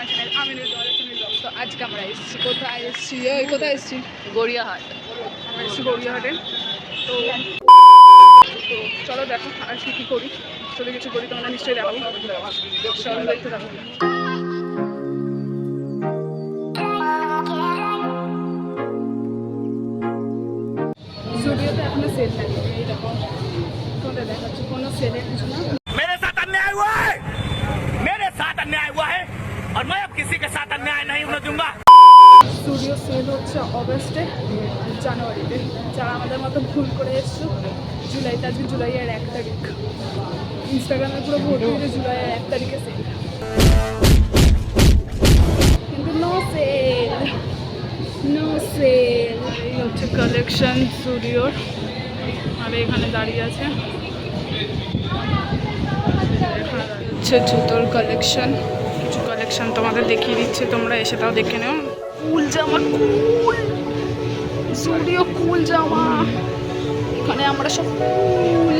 My channel. আমি তো আজকে আমরা এসেছি কোথায় এসেছি গড়িয়াহাট। আমরা এসেছি গড়িয়াহাটে। তো চলো দেখো আর কী করি, যদি কিছু করি তোমরা নিশ্চয়ই দেখাবো, চলো দেখতে থাকো। জুডিওতে এখনো সেল লাগে, এই দেখো তোমাদের দেখাচ্ছি, কোনো সেলের কিছু না। मेरे साथ अन्याय हुआ है और मैं अब किसी के साथ अन्याय नहीं होने दूंगा। স্টুডিও সেল হচ্ছে অগস্টে, জানুয়ারিতে। যারা আমাদের মতো ভুল করে এসছো জুলাইতে, আজকে জুলাইয়ের 1 তারিখ, ইনস্টাগ্রামে পুরো ভর্তি হয়েছে জুলাইয়ের 1 তারিখে সেল, কিন্তু নো সেল। এই হচ্ছে কালেকশন স্টুডিওর, আর এখানে দাঁড়িয়ে আছে হচ্ছে জুতোর কালেকশন। কিছু কালেকশন তোমাদের দেখিয়ে দিচ্ছে, তোমরা এসে তাও দেখে নাও। কুল জামা, কুল স্টুডিও, কুল জামা, এখানে আমরা সব কুল।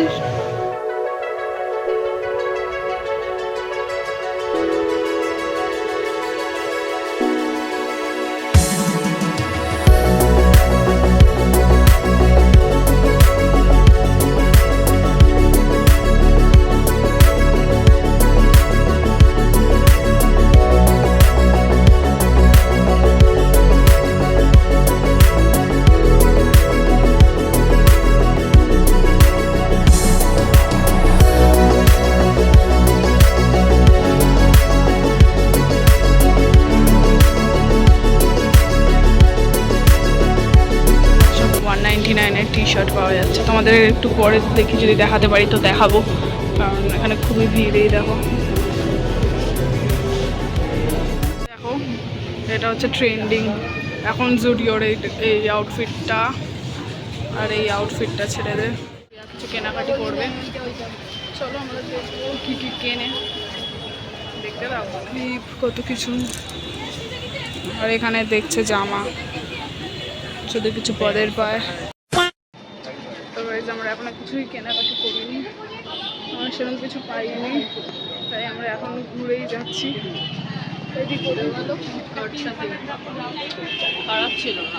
টি শার্ট পাওয়া যাচ্ছে, তোমাদের একটু পরে দেখি যদি দেখাতে পারি তো দেখাবো, কারণ এখানে খুবই ভিড়। এই দেখো দেখো এটা হচ্ছে ট্রেন্ডিং এখন জুডিওর এই আউটফিটটা, আর এই আউটফিটটা ছেড়েদের কিছু কেনাকাটি করবে। চলো আমরা দেখবো কী কী কেনে, দেখতে দাও ক্লিপ কত কিছু। আর এখানে দেখছে জামা, শুধু কিছু পদের পায়। আমরা এখন কিছুই কেনাকাটি করিনি, আমরা সেরকম কিছু পাইনি, তাই আমরা এখন ঘুরেই যাচ্ছি। খারাপ ছিল না।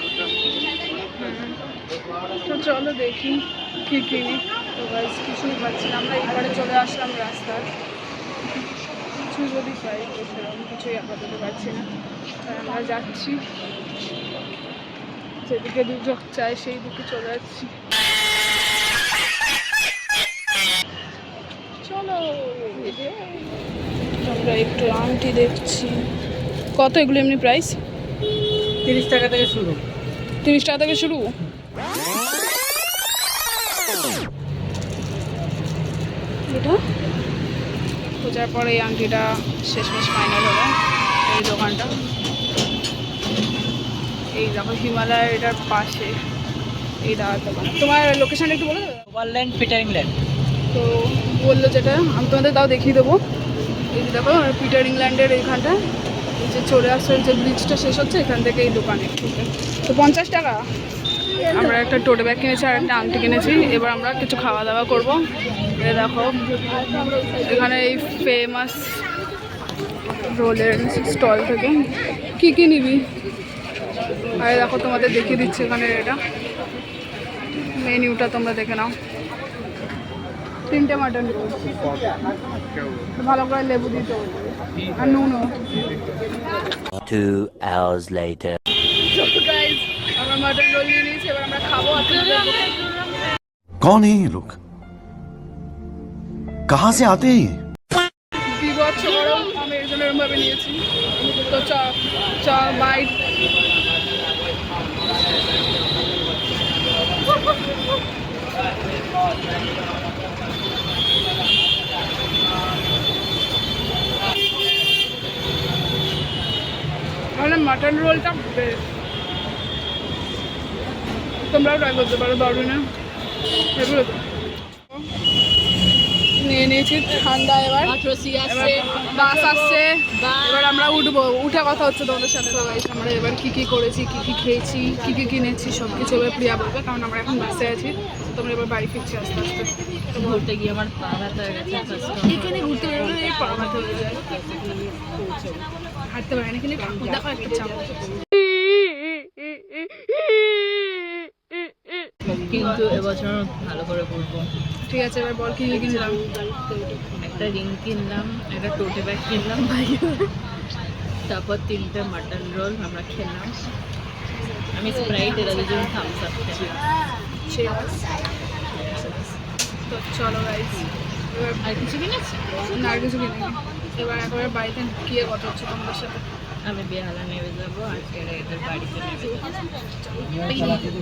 তো চলো দেখি কী কিনি। তো গাইস কিছুই পাচ্ছি না, আমরা এবারে চলে আসলাম রাস্তার, কিছু যদি পাই তো সেরকম কিছুই আপাতত পাচ্ছি না, তাই আমরা যাচ্ছি যেদিকে দুর্যোগ চাই সেই দিকে চলে যাচ্ছি। চলো আমরা একটু আংটি দেখছি। কত এগুলো এমনি প্রাইস? 30 টাকা থেকে শুরু। 30 টাকা থেকে শুরু। এটা খোঁজার পরে এই আংটিটা শেষমেশ ফাইনাল হলো এই দোকানটা। এই দেখো হিমালয়ের এটার পাশে এই দাদার দোকান। তোমার লোকেশনটা একটু বলে দেবে? ওয়ারল্যান্ড পিটার ইংল্যান্ড। তো বললো যেটা আমি তোমাদের তাও দেখিয়ে দেবো। এই যে দেখো পিটার ইংল্যান্ডের এইখানটা, এই যে চলে আসছে যে ব্রিজটা শেষ হচ্ছে এখান থেকে এই দোকানে। তো 50 টাকা। আমরা একটা টোটো ব্যাগ কিনেছি আর একটা আংটি কিনেছি। এবার আমরা কিছু খাওয়া দাওয়া করবো। এই দেখো এখানে এই ফেমাস রোলের স্টল থেকে কী কী নিবি। আর দেখো তোমাদের দেখিয়ে দিচ্ছি এখানে এটা মেনিউটা, তোমরা দেখে নাও। 3টে মাটন রোল, ভালো করে লেবু দিতে আর নুনও। 2 hours later. গাইস আমরা মাটন রোল নিয়ে নিয়েছি, এবার আমরা খাবো। कौन है ये लोग, कहाँ से आते हैं ये? বিভৎস গরম, আমি এর জন্য এরমভাবে নিয়েছি। তো চা বাইট। তাহলে মাটন রোলটা বেস্ট, তোমরাও ট্রাই করতে পারো, দারুণ না এগুলো তো। নিয়ে নিয়েছি ঠান্ডা, এবার বাস আসছে, এবার আমরা উঠবো, উঠে কথা হচ্ছে তোমাদের সাথে। আমরা এবার কী কী করেছি, কী কী খেয়েছি, কী কী কিনেছি সব কিছু এবার প্রিয়া বলবে, কারণ আমরা এখন বাসে আছি। তোমরা এবার বাড়ি ফিরছি আস্তে আস্তে। ঘুরতে গিয়ে আমার পা ব্যথা হয়ে গেছে। এখানে ঘুরতে বেরোলে এই পা ব্যথা হয়ে যায়। হাঁটতে পারে না, কিন্তু ঠাকুর দেখো একটা চাপ। কিন্তু এবছর ভালো করে করবো। ঠিক আছে, এবার বল কি কিনলাম। একটা রিং কিনলাম, একটা টোটে ব্যাগ কিনলাম ভাইয়া, তারপর 3টে মাটন রোল আমরা খেলাম। আমি স্প্রাইট, এরা দুজন থামস আপ খেলাম। তো চলো গাইস, এবার আর কিছু কিনেছি? না আর কিছু কিনি। এবার একেবারে বাড়িতে গিয়ে কথা হচ্ছে তোমাদের সাথে। আমি বেহালা নেমে যাবো, আজকে এদের বাড়িতে নেমে যাবো।